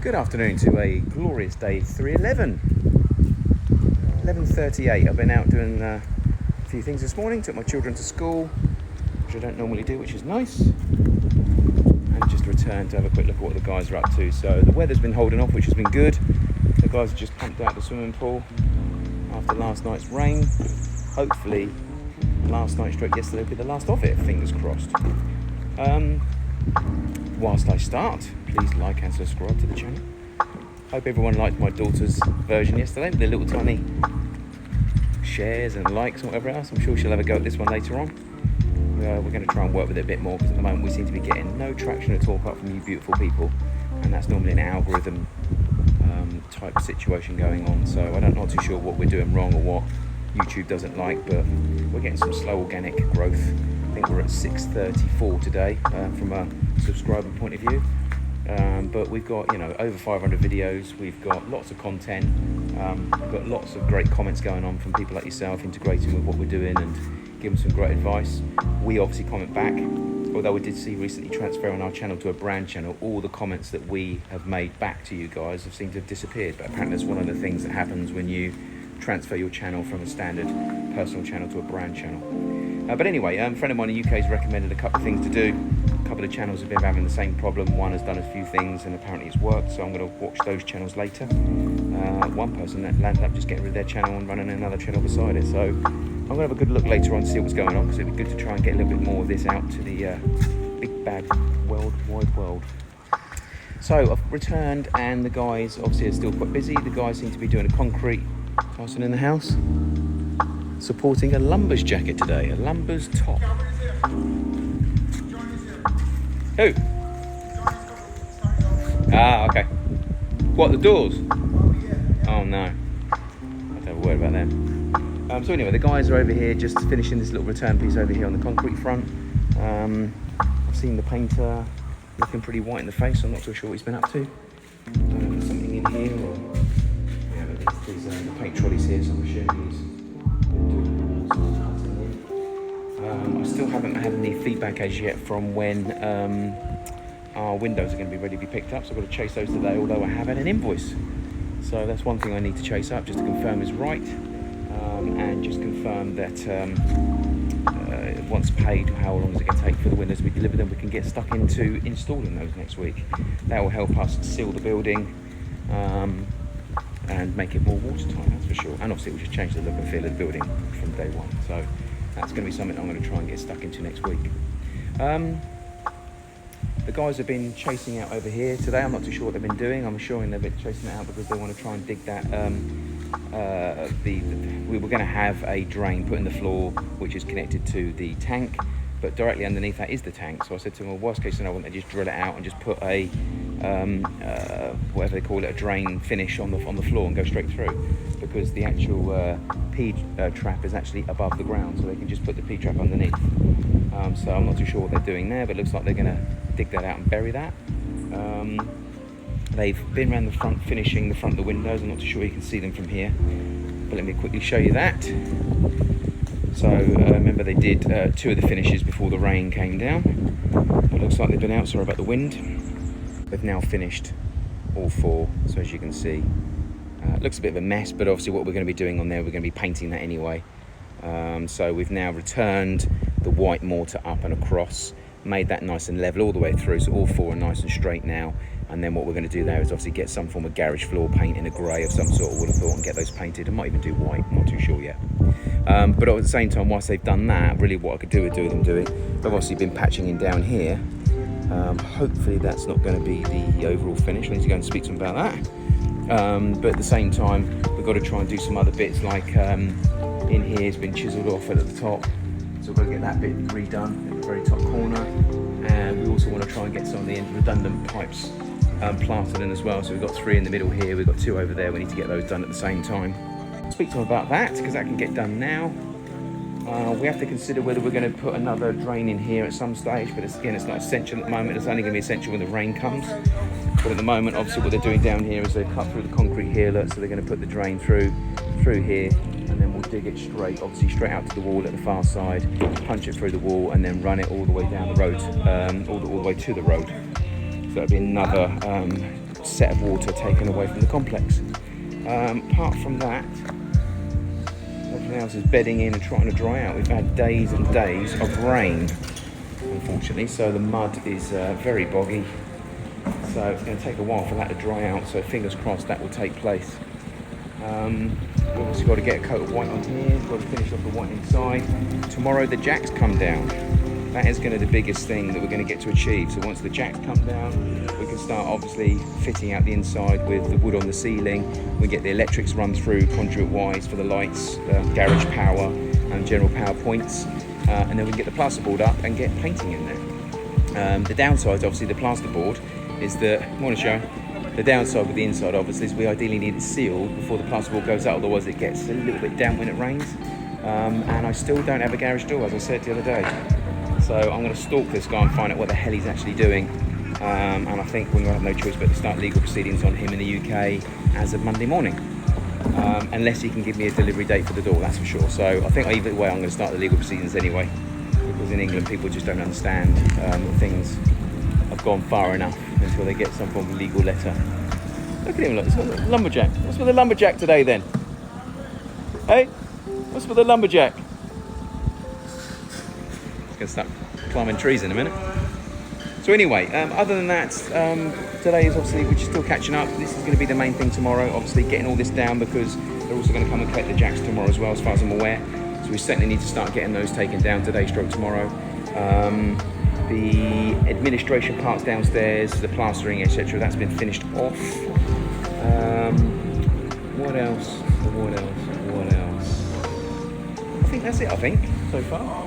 Good afternoon to a glorious day 311. 11:38. I've been out doing a few things this morning. Took my children to school, which I don't normally do, which is nice. And just returned to have a quick look at what the guys are up to. So the weather's been holding off, which has been good. The guys have just pumped out the swimming pool after last night's rain. Hopefully, last night stroke yesterday will be the last of it, fingers crossed. Whilst I start, please like and subscribe to the channel. Hope everyone liked my daughter's version yesterday with the little tiny shares and likes and whatever else. I'm sure she'll have a go at this one later on. We're going to try and work with it a bit more because at the moment we seem to be getting no traction at all apart from you beautiful people, and that's normally an algorithm type situation going on. So I'm not too sure what we're doing wrong or what YouTube doesn't like, but we're getting some slow organic growth. I think we're at 634 today from a subscriber point of view, but we've got over 500 videos. We've got lots of content. We've got lots of great comments going on from people like yourself, integrating with what we're doing and giving some great advice. We obviously comment back, although we did see recently transfer on our channel to a brand channel, all the comments that we have made back to you guys have seemed to have disappeared. But apparently that's one of the things that happens when you transfer your channel from a standard personal channel to a brand channel. But anyway, a friend of mine in the UK has recommended a couple of things to do. A couple of channels have been having the same problem. One has done a few things and apparently it's worked, so I'm going to watch those channels later. One person that landed up just getting rid of their channel and running another channel beside it. So I'm going to have a good look later on to see what's going on, because it'd be good to try and get a little bit more of this out to the big bad wide world. So I've returned and the guys obviously are still quite busy. The guys seem to be doing a concrete person in the house, supporting a lumber's jacket today, a lumber's top. Who? Ah, okay. What, the doors? Oh no, I don't have a word about them. So anyway, the guys are over here just finishing this little return piece over here on the concrete front. I've seen the painter looking pretty white in the face, so I'm not too sure what he's been up to. Don't know if there's something in here or... Yeah, but there's the paint trolleys here, so I'm assuming he's been doing I still haven't had any feedback as yet from when our windows are going to be ready to be picked up, so I've got to chase those today, although I have had an invoice. So that's one thing I need to chase up, just to confirm is right, and just confirm that once paid, how long is it going to take for the windows to be delivered, and we can get stuck into installing those next week. That will help us seal the building and make it more watertight, that's for sure. And obviously it will just change the look and feel of the building from day one. So that's going to be something I'm going to try and get stuck into next week. The guys have been chasing out over here today. I'm not too sure what they've been doing. I'm assuming they've been chasing it out because they want to try and dig that. We were going to have a drain put in the floor, which is connected to the tank, but directly underneath that is the tank. So I said to them, well, worst case scenario, I want to just drill it out and just put a whatever they call it, a drain finish on the floor and go straight through, because the actual P trap is actually above the ground, so they can just put the P trap underneath. So I'm not too sure what they're doing there, but it looks like they're going to dig that out and bury that. They've been around the front finishing the front of the windows. I'm not too sure you can see them from here, but let me quickly show you that. So remember they did two of the finishes before the rain came down. It looks like they've been out, sorry about the wind. They've now finished all four, so as you can see, it looks a bit of a mess, but obviously what we're going to be doing on there, we're going to be painting that anyway. So we've now returned the white mortar up and across, made that nice and level all the way through, so all four are nice and straight now. And then what we're going to do there is obviously get some form of garage floor paint in a grey of some sort, I would have thought, and get those painted. I might even do white, I'm not too sure yet. But at the same time, whilst they've done that, really what I could do with them doing, they've obviously been patching in down here. Hopefully that's not going to be the overall finish. I need to go and speak to them about that. But at the same time, we've got to try and do some other bits, like in here has been chiselled off at the top, so we've got to get that bit redone at the very top corner. And we also want to try and get some of the redundant pipes planted in as well. So we've got 3 in the middle here, we've got 2 over there. We need to get those done at the same time. I'll speak to them about that, because that can get done now. We have to consider whether we're going to put another drain in here at some stage, but again, it's not essential at the moment. It's only going to be essential when the rain comes. But at the moment, obviously what they're doing down here is they've cut through the concrete here, look, so they're going to put the drain through here, and then we'll dig it straight, obviously straight out to the wall at the far side, punch it through the wall, and then run it all the way down the road, all the way to the road. So that'll be another set of water taken away from the complex. Apart from that, everything else is bedding in and trying to dry out. We've had days and days of rain, unfortunately, so the mud is very boggy. So it's going to take a while for that to dry out, so fingers crossed that will take place. We've obviously got to get a coat of white on here, we've got to finish off the white inside. Tomorrow the jacks come down. That is going to be the biggest thing that we're going to get to achieve. So once the jacks come down, we can start obviously fitting out the inside with the wood on the ceiling. We get the electrics run through conduit wise for the lights, garage power and general power points. And then we can get the plasterboard up and get painting in there. The downside, obviously, the plasterboard is that, morning show, the downside with the inside obviously is we ideally need it sealed before the plasterboard goes out, otherwise it gets a little bit damp when it rains. And I still don't have a garage door, as I said the other day. So I'm going to stalk this guy and find out what the hell he's actually doing. And I think we're going to have no choice but to start legal proceedings on him in the UK as of Monday morning. Unless he can give me a delivery date for the door, that's for sure. So I think either way I'm going to start the legal proceedings anyway. Because in England people just don't understand that things have gone far enough until they get some form of legal letter. Look at him, look, it's got a lumberjack. What's with the lumberjack today then? Hey, what's with the lumberjack? Gonna start climbing trees in a minute. So anyway, other than that, today is obviously, we're still catching up. This is going to be the main thing tomorrow, obviously getting all this down, because they're also going to come and collect the jacks tomorrow as well, as far as I'm aware. So we certainly need to start getting those taken down today, stroke tomorrow. The administration parts downstairs, the plastering, etc., that's been finished off. What else? I think that's it, so far.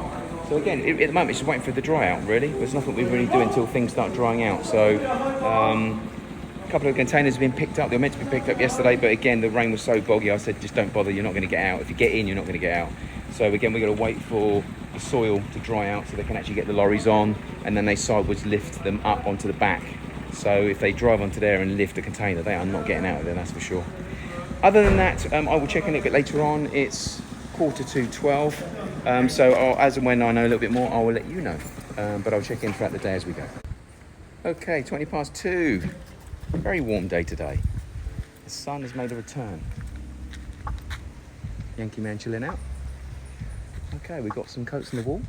So again, at the moment, it's just waiting for the dry out, really. There's nothing we really do until things start drying out. So a couple of containers have been picked up. They were meant to be picked up yesterday, but again, the rain was so boggy, I said, just don't bother, you're not going to get out. If you get in, you're not going to get out. So again, we've got to wait for the soil to dry out so they can actually get the lorries on, and then they sideways lift them up onto the back. So if they drive onto there and lift a container, they are not getting out of there, that's for sure. Other than that, I will check in a bit later on. It's 11:45. So as and when I know a little bit more, I will let you know. But I'll check in throughout the day as we go. Okay, 2:20. Very warm day today. The sun has made a return. Yankee man chilling out. Okay, we've got some coats on the wall.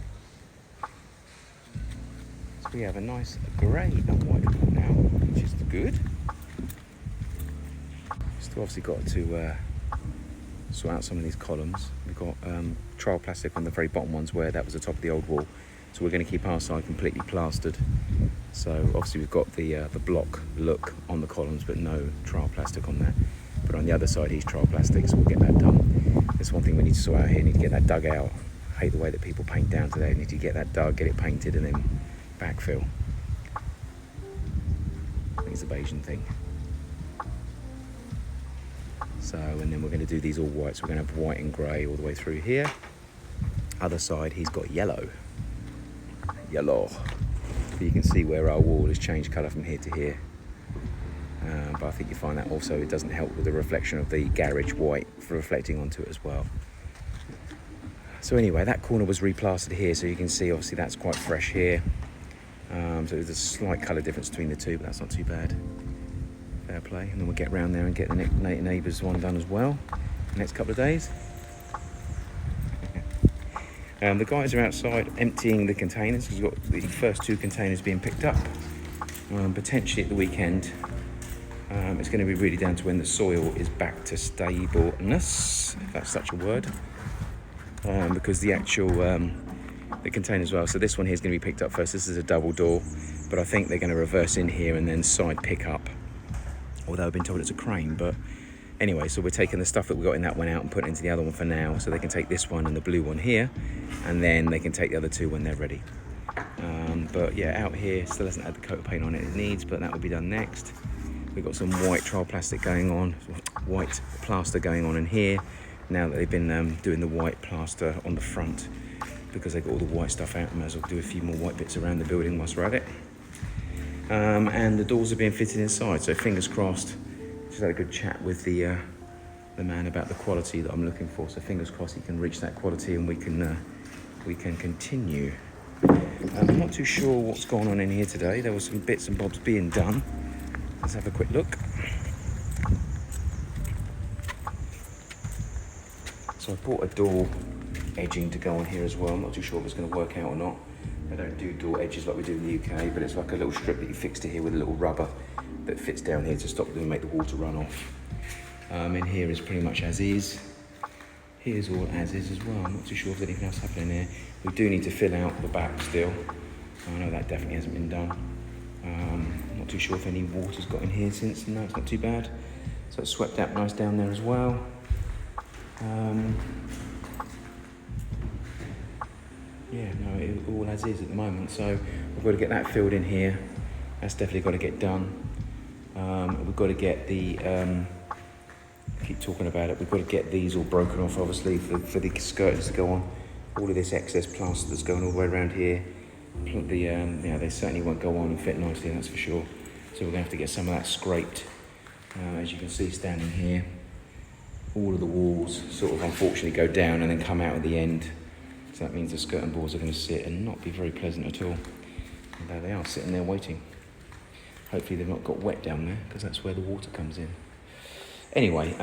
So we have a nice grey and white wall now, which is good. Still obviously got to sort out some of these columns. We've got trial plastic on the very bottom ones where that was the top of the old wall. So we're going to keep our side completely plastered. So obviously we've got the block look on the columns, but no trial plastic on that. But on the other side, he's trial plastic, so we'll get that done. There's one thing we need to sort out here. We need to get that dug out. I hate the way that people paint down today. We need to get that dug, get it painted, and then backfill. I think it's a Bayesian thing. So, and then we're going to do these all white. So we're going to have white and grey all the way through here. Other side, he's got yellow. Yellow. But you can see where our wall has changed colour from here to here. But I think you find that also it doesn't help with the reflection of the garage white for reflecting onto it as well. So anyway, that corner was replastered here, so you can see obviously that's quite fresh here. So there's a slight colour difference between the two, but that's not too bad. Fair play. And then we'll get round there and get the neighbours one done as well the next couple of days. The guys are outside emptying the containers, because we've got the first 2 containers being picked up, potentially at the weekend. It's going to be really down to when the soil is back to stableness, if that's such a word, because the actual the container as well. So this one here is going to be picked up first. This is a double door, but I think they're going to reverse in here and then side pick up, although I've been told it's a crane. But anyway, so we're taking the stuff that we got in that one out and putting it into the other one for now, so they can take this one and the blue one here, and then they can take the other 2 when they're ready. But yeah, out here still hasn't had the coat of paint on it needs, but that will be done next. We've got some white trial plastic going on, white plaster going on in here, now that they've been doing the white plaster on the front, because they've got all the white stuff out. I might as well do a few more white bits around the building whilst we're at it. And the doors are being fitted inside, so fingers crossed. Just had a good chat with the man about the quality that I'm looking for, so fingers crossed he can reach that quality and we can continue. I'm not too sure what's going on in here today. There were some bits and bobs being done. Let's have a quick look. So I bought a door edging to go on here as well. I'm not too sure if it's going to work out or not. I don't do door edges like we do in the UK, but it's like a little strip that you fix to here with a little rubber that fits down here to stop them and make the water run off. In here is pretty much as is. Here's all as is as well. I'm not too sure if there's anything else happening there. We do need to fill out the back still. I know that definitely hasn't been done. Not too sure if any water's got in here since. No, it's not too bad. So it's swept out nice down there as well. Yeah, no, it's all as is at the moment. So we've got to get that filled in here. That's definitely got to get done. We've got to get the, keep talking about it, we've got to get these all broken off, obviously, for the skirtings to go on. All of this excess plaster that's going all the way around here. They certainly won't go on and fit nicely, that's for sure. So we're going to have to get some of that scraped. As you can see standing here, all of the walls sort of unfortunately go down and then come out at the end. So that means the skirting boards are going to sit and not be very pleasant at all. And there they are, sitting there waiting. Hopefully they've not got wet down there, because that's where the water comes in. Anyway,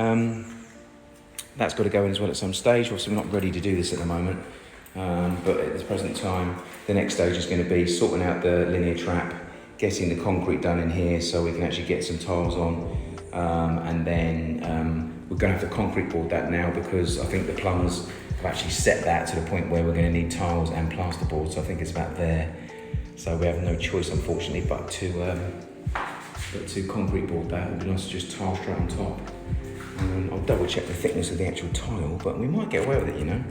that's got to go in as well at some stage. Obviously we're not ready to do this at the moment. But at this present time, the next stage is going to be sorting out the linear trap, getting the concrete done in here so we can actually get some tiles on. And then we're going to have to concrete board that now, because I think the plumbers have actually set that to the point where we're going to need tiles and plasterboard. So I think it's about there. So we have no choice, unfortunately, but to concrete board that. It would be nice to just tile straight on top. I'll double check the thickness of the actual tile, but we might get away with it, you know.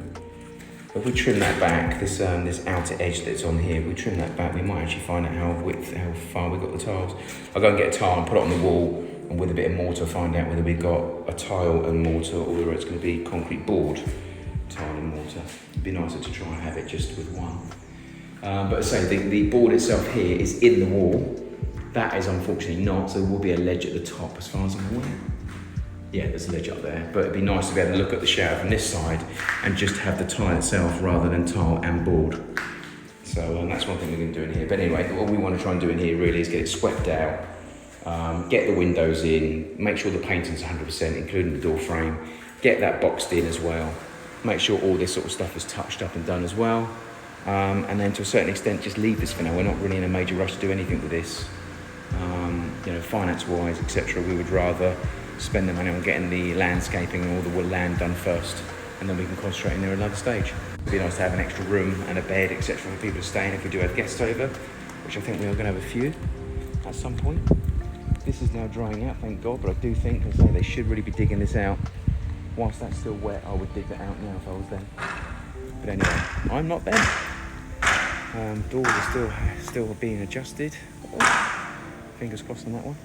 If we trim that back, this outer edge that's on here, we trim that back, we might actually find out how far we got the tiles. I'll go and get a tile and put it on the wall, and with a bit of mortar find out whether we've got a tile and mortar or whether it's going to be concrete board, tile and mortar. It'd be nicer to try and have it just with one. But as I say, the board itself here is in the wall. That is unfortunately not, so there will be a ledge at the top as far as I'm aware. Yeah, there's a ledge up there, but it'd be nice to be able to look at the shower from this side and just have the tile itself rather than tile and board. So that's one thing we're going to do in here. But anyway, what we want to try and do in here really is get it swept out, get the windows in, make sure the painting's 100%, including the door frame, get that boxed in as well, make sure all this sort of stuff is touched up and done as well, and then to a certain extent just leave this for now. We're not really in a major rush to do anything with this. Finance-wise, etc. We would rather spend the money on getting the landscaping and all the wood land done first, and then we can concentrate in there at another stage. It'd be nice to have an extra room and a bed, etc. for people to stay in if we do have guests over, which I think we are going to have a few at some point. This is now drying out, thank God, but I do think, as I say, they should really be digging this out. Whilst that's still wet, I would dig that out now if I was them. But anyway, I'm not them. Doors are still being adjusted. Fingers crossed on that one.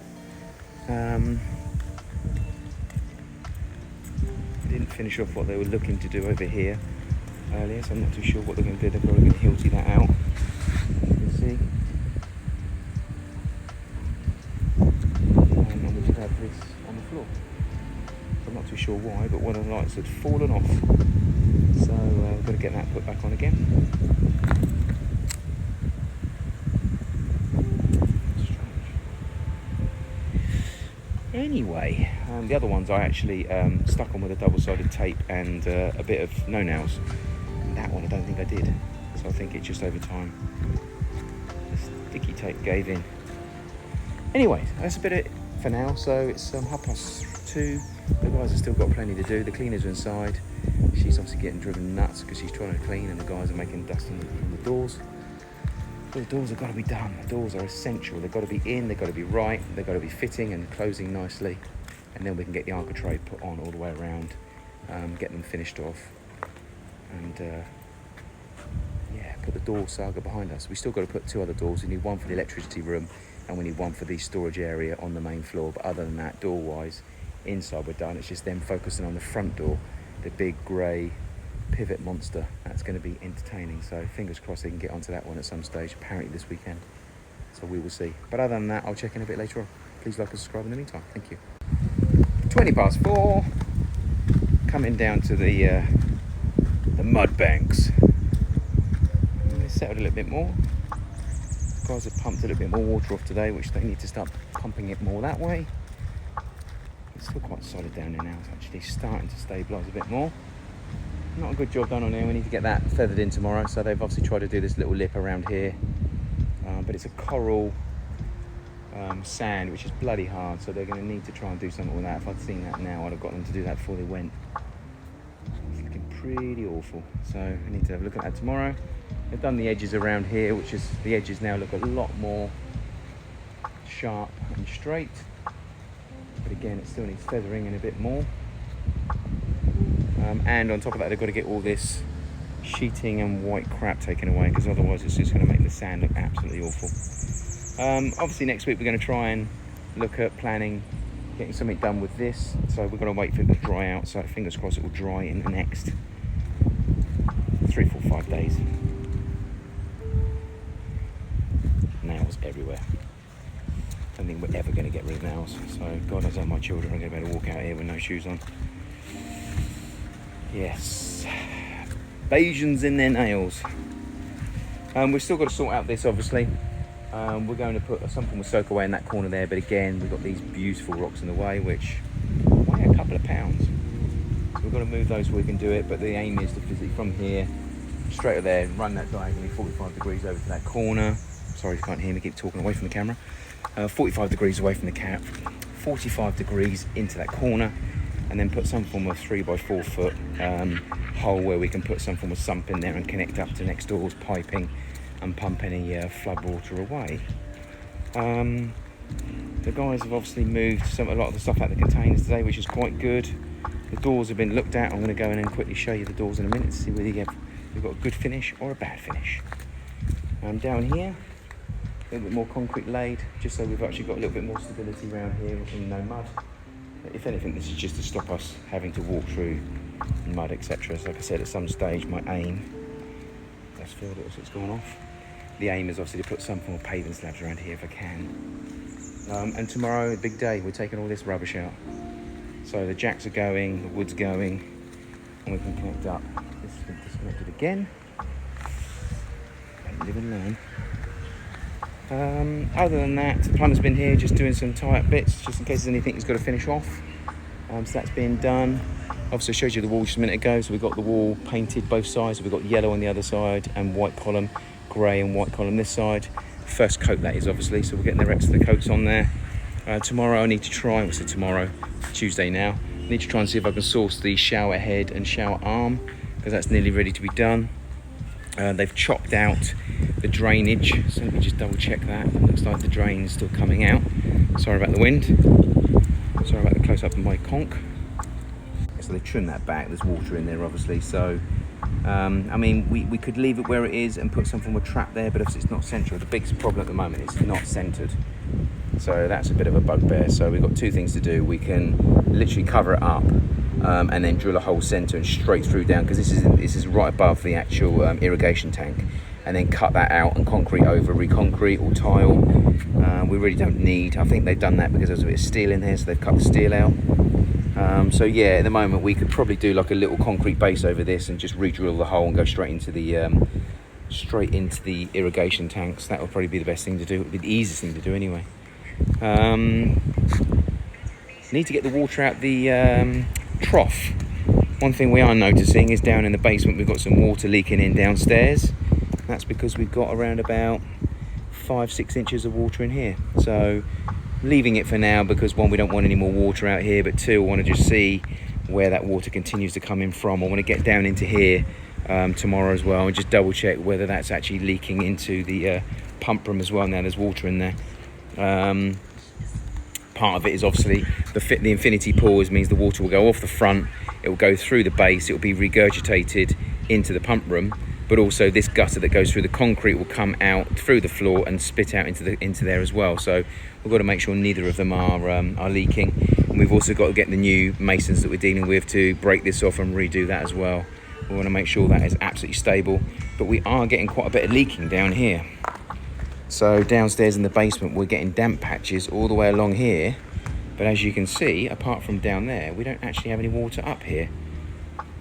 Didn't finish off what they were looking to do over here earlier, so I'm not too sure what they're going to do. They're probably going to hilty that out. You can see. And we just have this on the floor. I'm not too sure why, but one of the lights had fallen off. So we've got to get that put back on again. Anyway, the other ones I actually stuck on with a double-sided tape and a bit of no-nails. And that one I don't think I did. So I think it's just over time. The sticky tape gave in. Anyway, that's a bit of it for now. So it's 2:30. The guys have still got plenty to do. The cleaners are inside. She's obviously getting driven nuts because she's trying to clean, and the guys are making dust on the doors. Well, the doors have got to be done. The doors are essential. They've got to be in, they've got to be right, they've got to be fitting and closing nicely. And then we can get the architrave put on all the way around, get them finished off. And put the door saga behind us. We still got to put 2 other doors. We need one for the electricity room and we need one for the storage area on the main floor. But other than that, door-wise, inside we're done. It's just them focusing on the front door, the big grey pivot monster. That's going to be entertaining, so fingers crossed they can get onto that one at some stage, apparently this weekend, so we will see. But other than that, I'll check in a bit later on. Please like and subscribe in the meantime. Thank you. 4:20, coming down to the mud banks. It's settled a little bit more. guys have pumped a little bit more water off today, which they need to start pumping it more that way. It's still quite solid down there now. It's actually starting to stabilise a bit more. Not a good job done on here. We need to get that feathered in tomorrow. So they've obviously tried to do this little lip around here, but it's a coral sand, which is bloody hard. So they're going to need to try and do something with that. If I'd seen that now, I'd have got them to do that before they went. It's looking pretty awful. So we need to have a look at that tomorrow. They've done the edges around here, which is the edges now look a lot more sharp and straight. But again, it still needs feathering in a bit more. And on top of that, they've got to get all this sheeting and white crap taken away, because otherwise it's just going to make the sand look absolutely awful. Obviously next week we're going to try and look at planning getting something done with this. So we're going to wait for it to dry out. So fingers crossed it will dry in the next 3, 4, 5 days. Nails everywhere. I don't think we're ever going to get rid of nails. So God knows how my children are going to be able to walk out here with no shoes on. Yes, Bayesians in their nails. We've still got to sort out this, obviously. We're going to put something with soak away in that corner there, but again, we've got these beautiful rocks in the way, which weigh a couple of pounds. So we've got to move those so we can do it, but the aim is to physically from here, straight up there, run that diagonally 45 degrees over to that corner. Sorry if you can't hear me, keep talking away from the camera. 45 degrees away from the cap, 45 degrees into that corner, and then put some form of 3 by 4 foot hole where we can put some form of sump in there and connect up to next door's piping and pump any flood water away. The guys have obviously moved a lot of the stuff out of the containers today, which is quite good. The doors have been looked at. I'm going to go in and quickly show you the doors in a minute to see whether we've got a good finish or a bad finish. Down here, a little bit more concrete laid, just so we've actually got a little bit more stability around here and no mud. If anything, this is just to stop us having to walk through mud, etc. So like I said, at some stage, my aim, let's feel it as it's gone off. The aim is obviously to put some form of paving slabs around here if I can. And tomorrow, big day, we're taking all this rubbish out. So the jacks are going, the wood's going, and we can connect up. This has been disconnected again. And live and learn. Other than that, the plumber's been here just doing some tie-up bits, just in case there's anything he's got to finish off. So that's been done. Obviously I showed you the wall just a minute ago, so we've got the wall painted both sides. So we've got yellow on the other side and white column, grey and white column this side. First coat that is, obviously, so we're getting the rest of the coats on there. Tomorrow I need to try, what's it tomorrow? Tuesday now. I need to try and see if I can source the shower head and shower arm, because that's nearly ready to be done. They've chopped out the drainage, so let me just double check that. It looks like the drain is still coming out. Sorry about the wind. Sorry about the close up of my conch. So they trimmed that back, there's water in there obviously, so I mean we could leave it where it is and put some form of trap there, but if it's not central, the biggest problem at the moment is it's not centered. So that's a bit of a bugbear. So we've got two things to do. We can literally cover it up and then drill a hole center and straight through down, because this is right above the actual irrigation tank, and then cut that out and concrete over, reconcrete or tile. We really don't need, I think they've done that because there's a bit of steel in here, so they've cut the steel out. So yeah, at the moment we could probably do like a little concrete base over this and just re-drill the hole and go straight into the irrigation tanks. That would probably be the best thing to do. It would be the easiest thing to do anyway. Need to get the water out the trough. One thing we are noticing is down in the basement we've got some water leaking in downstairs. That's because we've got around about 5-6 inches of water in here. So leaving it for now, because one, we don't want any more water out here, but two, I want to just see where that water continues to come in from. I want to get down into here tomorrow as well and just double check whether that's actually leaking into the pump room as well. Now there's water in there. Part of it is obviously the infinity pores means the water will go off the front, it will go through the base, it will be regurgitated into the pump room, but also this gutter that goes through the concrete will come out through the floor and spit out into there as well. So we've got to make sure neither of them are leaking, and we've also got to get the new masons that we're dealing with to break this off and redo that as well. We want to make sure that is absolutely stable, but we are getting quite a bit of leaking down here. So downstairs in the basement we're getting damp patches all the way along here, but as you can see, apart from down there, we don't actually have any water up here.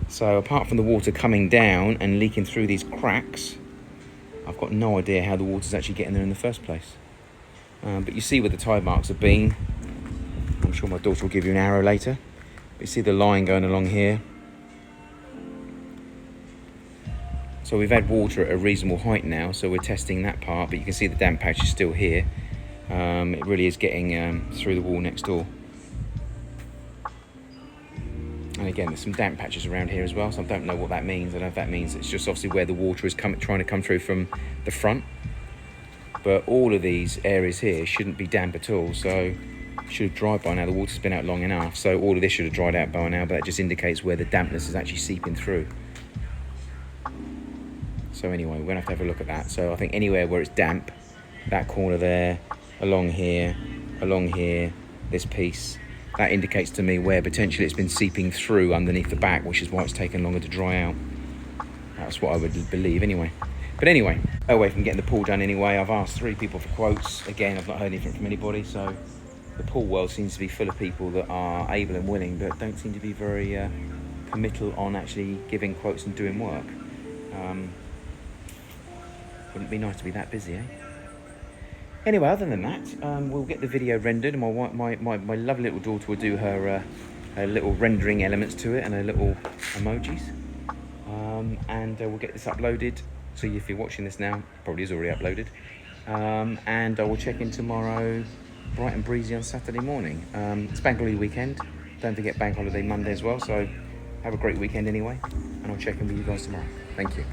So apart from the water coming down and leaking through these cracks, I've got no idea how the water's actually getting there in the first place. But you see where the tide marks have been. I'm sure my daughter will give you an arrow later. But you see the line going along here. So we've had water at a reasonable height now, so we're testing that part, but you can see the damp patch is still here. It really is getting through the wall next door. And again, there's some damp patches around here as well, so I don't know what that means. I don't know if that means it's just obviously where the water is trying to come through from the front. But all of these areas here shouldn't be damp at all, so it should have dried by now. The water's been out long enough, so all of this should have dried out by now, but that just indicates where the dampness is actually seeping through. So anyway, we're gonna have to have a look at that. So I think anywhere where it's damp, that corner there, along here, this piece, that indicates to me where potentially it's been seeping through underneath the back, which is why it's taken longer to dry out. That's what I would believe anyway. But anyway, away from getting the pool done anyway, I've asked 3 people for quotes. Again, I've not heard anything from anybody, so the pool world seems to be full of people that are able and willing, but don't seem to be very committal on actually giving quotes and doing work. Wouldn't be nice to be that busy, eh? Anyway, other than that, we'll get the video rendered, and my lovely little daughter will do her little rendering elements to it and her little emojis. And we'll get this uploaded. So if you're watching this now, probably is already uploaded. And I will check in tomorrow, bright and breezy on Saturday morning. It's Bank Holiday weekend. Don't forget Bank Holiday Monday as well, so have a great weekend anyway. And I'll check in with you guys tomorrow. Thank you.